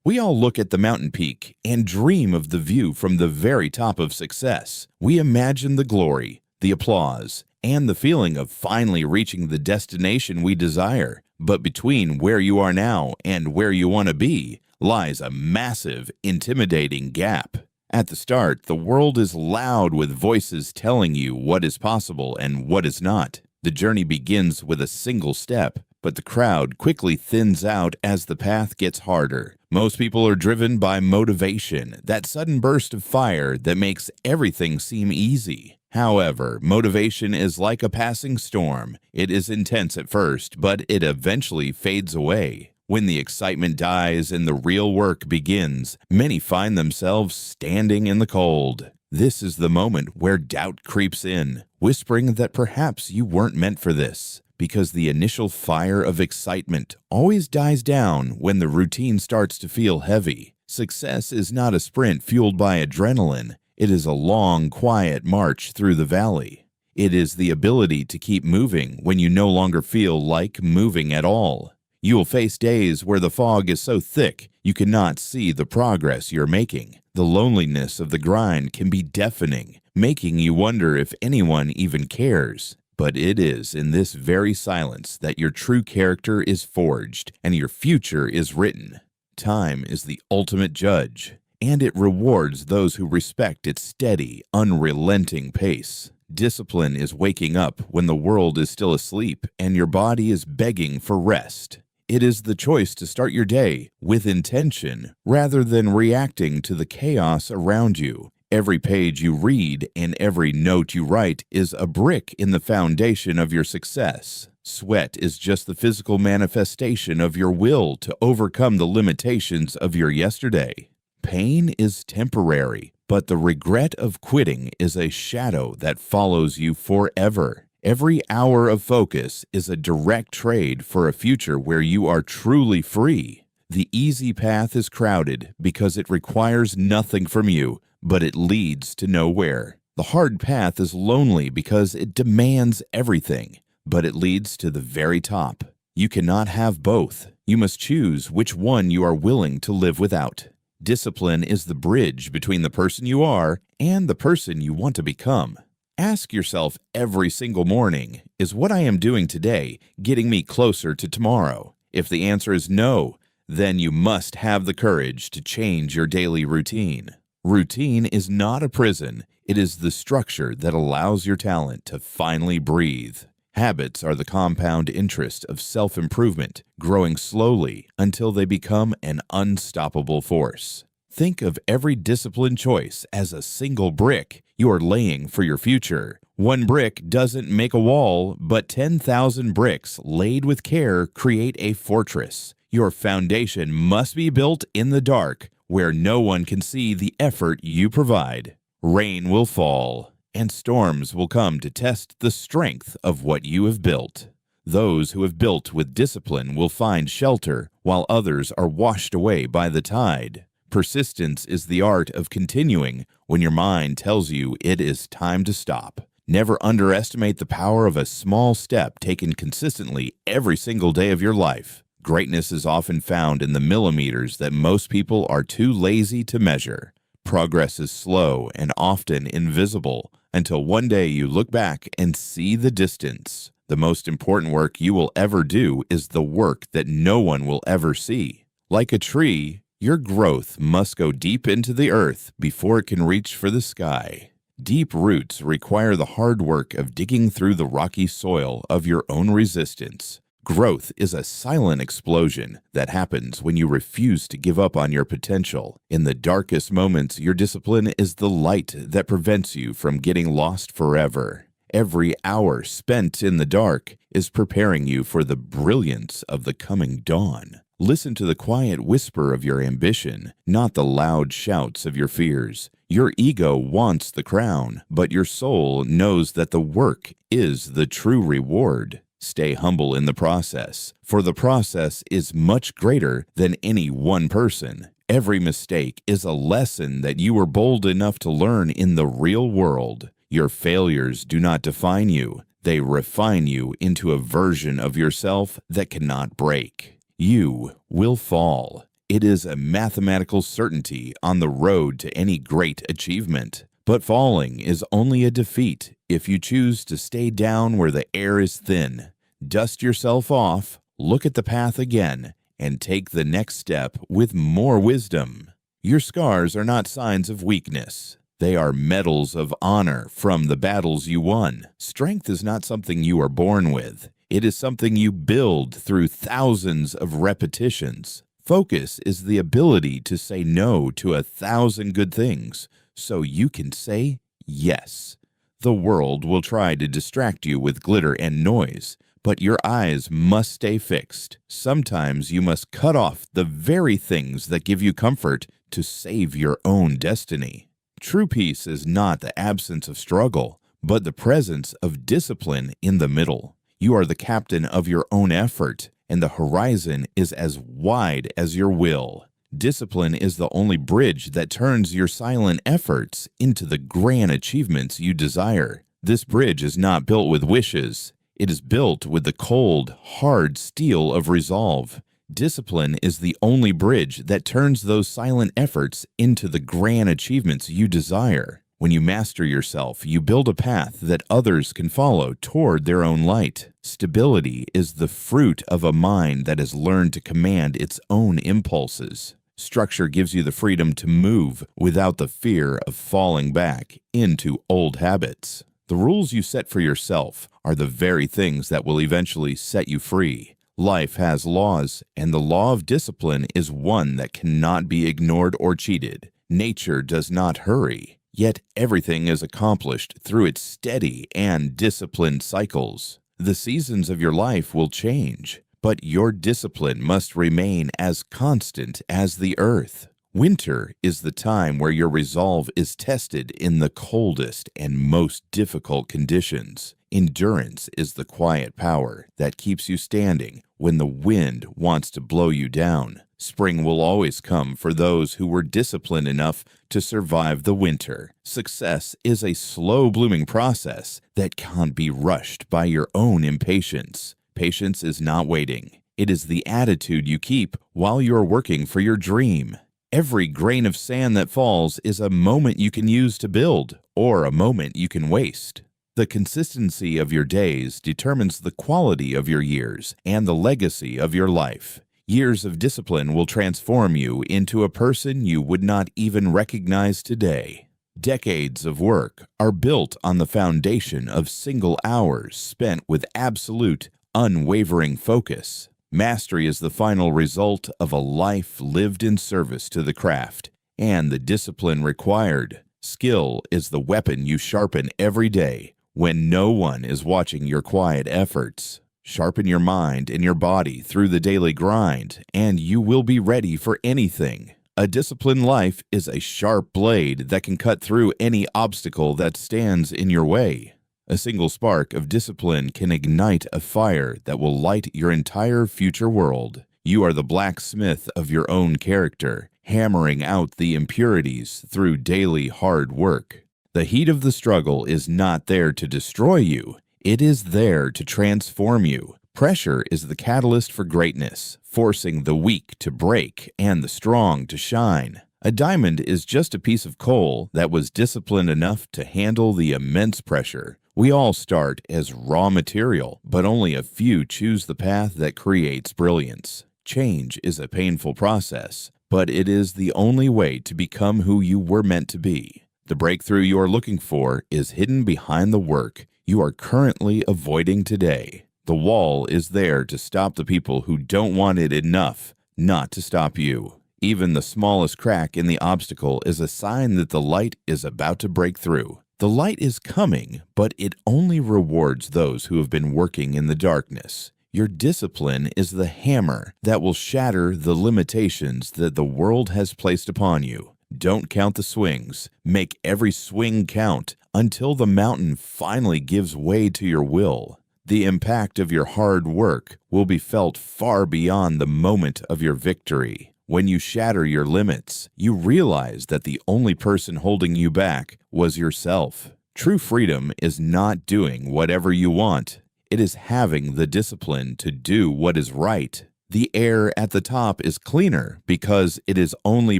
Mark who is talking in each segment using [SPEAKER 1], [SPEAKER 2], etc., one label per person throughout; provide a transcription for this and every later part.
[SPEAKER 1] We all look at the mountain peak and dream of the view from the very top of success. We imagine the glory, the applause, and the feeling of finally reaching the destination we desire. But between where you are now and where you want to be lies a massive, intimidating gap. At the start, the world is loud with voices telling you what is possible and what is not. The journey begins with a single step, but the crowd quickly thins out as the path gets harder. Most people are driven by motivation, that sudden burst of fire that makes everything seem easy. However, motivation is like a passing storm. It is intense at first, but it eventually fades away. When the excitement dies and the real work begins, many find themselves standing in the cold. This is the moment where doubt creeps in, whispering that perhaps you weren't meant for this, because the initial fire of excitement always dies down when the routine starts to feel heavy. Success is not a sprint fueled by adrenaline. It is a long, quiet march through the valley. It is the ability to keep moving when you no longer feel like moving at all. You will face days where the fog is so thick you cannot see the progress you're making. The loneliness of the grind can be deafening, making you wonder if anyone even cares. But it is in this very silence that your true character is forged and your future is written. Time is the ultimate judge, and it rewards those who respect its steady, unrelenting pace. Discipline is waking up when the world is still asleep and your body is begging for rest. It is the choice to start your day with intention rather than reacting to the chaos around you. Every page you read and every note you write is a brick in the foundation of your success. Sweat is just the physical manifestation of your will to overcome the limitations of your yesterday. Pain is temporary, but the regret of quitting is a shadow that follows you forever. Every hour of focus is a direct trade for a future where you are truly free. The easy path is crowded because it requires nothing from you, but it leads to nowhere. The hard path is lonely because it demands everything, but it leads to the very top. You cannot have both. You must choose which one you are willing to live without. Discipline is the bridge between the person you are and the person you want to become. Ask yourself every single morning, is what I am doing today getting me closer to tomorrow? If the answer is no, then you must have the courage to change your daily routine. Routine is not a prison. It is the structure that allows your talent to finally breathe. Habits are the compound interest of self-improvement, growing slowly until they become an unstoppable force. Think of every discipline choice as a single brick you are laying for your future. One brick doesn't make a wall, but 10,000 bricks laid with care create a fortress. Your foundation must be built in the dark, where no one can see the effort you provide. Rain will fall, and storms will come to test the strength of what you have built. Those who have built with discipline will find shelter, while others are washed away by the tide. Persistence is the art of continuing when your mind tells you it is time to stop. Never underestimate the power of a small step taken consistently every single day of your life. Greatness is often found in the millimeters that most people are too lazy to measure. Progress is slow and often invisible until one day you look back and see the distance. The most important work you will ever do is the work that no one will ever see. Like a tree, your growth must go deep into the earth before it can reach for the sky. Deep roots require the hard work of digging through the rocky soil of your own resistance. Growth is a silent explosion that happens when you refuse to give up on your potential. In the darkest moments, your discipline is the light that prevents you from getting lost forever. Every hour spent in the dark is preparing you for the brilliance of the coming dawn. Listen to the quiet whisper of your ambition, not the loud shouts of your fears. Your ego wants the crown, but your soul knows that the work is the true reward. Stay humble in the process, for the process is much greater than any one person. Every mistake is a lesson that you were bold enough to learn in the real world. Your failures do not define you. They refine you into a version of yourself that cannot break. You will fall, It is a mathematical certainty on the road to any great achievement. But falling is only a defeat if you choose to stay down where the air is thin. Dust yourself off, look at the path again, and take the next step with more wisdom. Your scars are not signs of weakness. They are medals of honor from the battles you won. Strength is not something you are born with. It is something you build through thousands of repetitions. Focus is the ability to say no to 1,000 good things so you can say yes. The world will try to distract you with glitter and noise, but your eyes must stay fixed. Sometimes you must cut off the very things that give you comfort to save your own destiny. True peace is not the absence of struggle, but the presence of discipline in the middle. You are the captain of your own effort, and the horizon is as wide as your will. Discipline is the only bridge that turns your silent efforts into the grand achievements you desire. This bridge is not built with wishes. It is built with the cold, hard steel of resolve. Discipline is the only bridge that turns those silent efforts into the grand achievements you desire. When you master yourself, you build a path that others can follow toward their own light. Stability is the fruit of a mind that has learned to command its own impulses. Structure gives you the freedom to move without the fear of falling back into old habits. The rules you set for yourself are the very things that will eventually set you free. Life has laws, and the law of discipline is one that cannot be ignored or cheated. Nature does not hurry, yet everything is accomplished through its steady and disciplined cycles. The seasons of your life will change, but your discipline must remain as constant as the earth. Winter is the time where your resolve is tested in the coldest and most difficult conditions. Endurance is the quiet power that keeps you standing when the wind wants to blow you down. Spring will always come for those who were disciplined enough to survive the winter. Success is a slow-blooming process that can't be rushed by your own impatience. Patience is not waiting. It is the attitude you keep while you're working for your dream. Every grain of sand that falls is a moment you can use to build, or a moment you can waste. The consistency of your days determines the quality of your years and the legacy of your life. Years of discipline will transform you into a person you would not even recognize today. Decades of work are built on the foundation of single hours spent with absolute, unwavering focus. Mastery is the final result of a life lived in service to the craft and the discipline required. Skill is the weapon you sharpen every day when no one is watching your quiet efforts. Sharpen your mind and your body through the daily grind, and you will be ready for anything. A disciplined life is a sharp blade that can cut through any obstacle that stands in your way. A single spark of discipline can ignite a fire that will light your entire future world. You are the blacksmith of your own character, hammering out the impurities through daily hard work. The heat of the struggle is not there to destroy you. It is there to transform you. Pressure is the catalyst for greatness, forcing the weak to break and the strong to shine. A diamond is just a piece of coal that was disciplined enough to handle the immense pressure. We all start as raw material, but only a few choose the path that creates brilliance. Change is a painful process, but it is the only way to become who you were meant to be. The breakthrough you are looking for is hidden behind the work you are currently avoiding today. The wall is there to stop the people who don't want it enough, not to stop you. Even the smallest crack in the obstacle is a sign that the light is about to break through. The light is coming, but it only rewards those who have been working in the darkness. Your discipline is the hammer that will shatter the limitations that the world has placed upon you. Don't count the swings. Make every swing count until the mountain finally gives way to your will. The impact of your hard work will be felt far beyond the moment of your victory. When you shatter your limits, you realize that the only person holding you back was yourself. True freedom is not doing whatever you want. It is having the discipline to do what is right. The air at the top is cleaner because it is only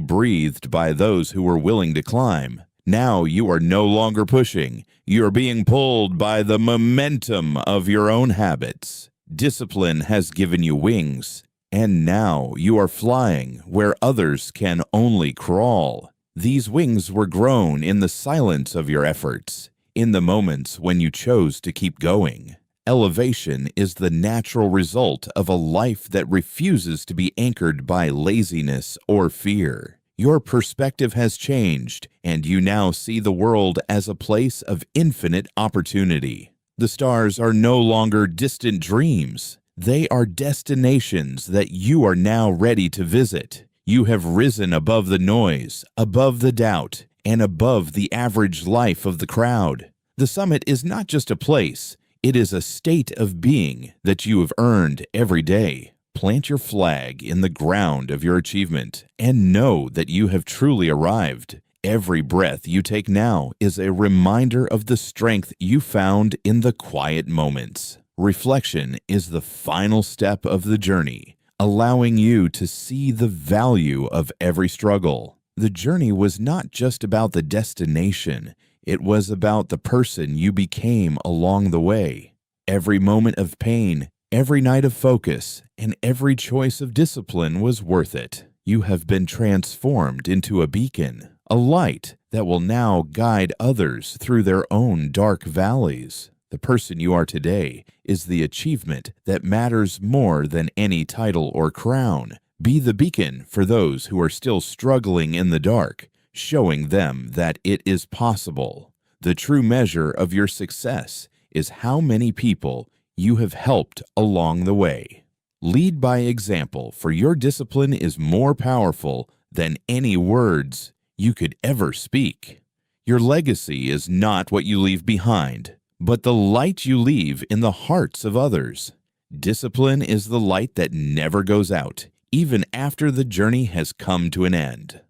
[SPEAKER 1] breathed by those who are willing to climb. Now you are no longer pushing. You are being pulled by the momentum of your own habits. Discipline has given you wings, and now you are flying where others can only crawl. These wings were grown in the silence of your efforts, in the moments when you chose to keep going. Elevation is the natural result of a life that refuses to be anchored by laziness or fear. Your perspective has changed, and you now see the world as a place of infinite opportunity. The stars are no longer distant dreams. They are destinations that you are now ready to visit. You have risen above the noise, above the doubt, and above the average life of the crowd. The summit is not just a place. It is a state of being that you have earned every day. Plant your flag in the ground of your achievement and know that you have truly arrived. Every breath you take now is a reminder of the strength you found in the quiet moments. Reflection is the final step of the journey, allowing you to see the value of every struggle. The journey was not just about the destination. It was about the person you became along the way. Every moment of pain, every night of focus, and every choice of discipline was worth it. You have been transformed into a beacon, a light that will now guide others through their own dark valleys. The person you are today is the achievement that matters more than any title or crown. Be the beacon for those who are still struggling in the dark, showing them that it is possible. The true measure of your success is how many people you have helped along the way. Lead by example, for your discipline is more powerful than any words you could ever speak. Your legacy is not what you leave behind, but the light you leave in the hearts of others. Discipline is the light that never goes out, even after the journey has come to an end.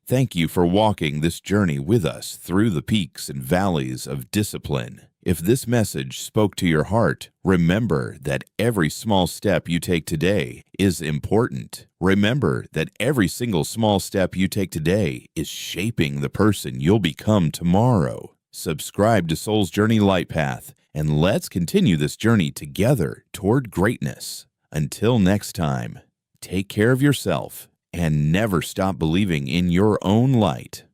[SPEAKER 1] Thank you for walking this journey with us through the peaks and valleys of discipline. If this message spoke to your heart, remember that every small step you take today is important. Remember that every single small step you take today is shaping the person you'll become tomorrow. Subscribe to Soul's Journey Light Path, and let's continue this journey together toward greatness. Until next time, take care of yourself and never stop believing in your own light.